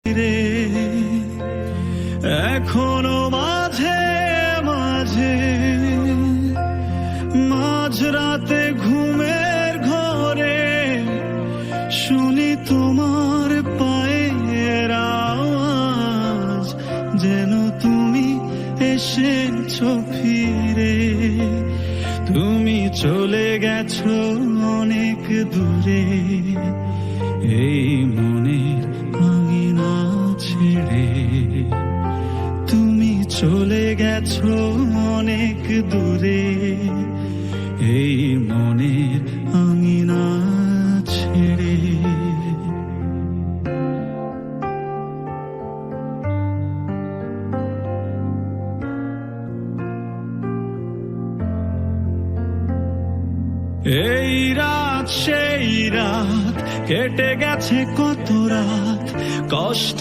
রে এখনো মাঝে মাঝে মাঝরাতে ঘুমের ঘরে শুনি তোমার পায়ের আওয়াজ, যেন তুমি এসেছো ফিরে। তুমি চলে গেছো অনেক দূরে, এই মনের আঙিনা ছেড়ে। তুমি চলে গেছো অনেক দূরে, এই মনের আঙিনা ছেড়ে। এই রাত সেই রাত, কেটে গেছে কত রাত কষ্ট।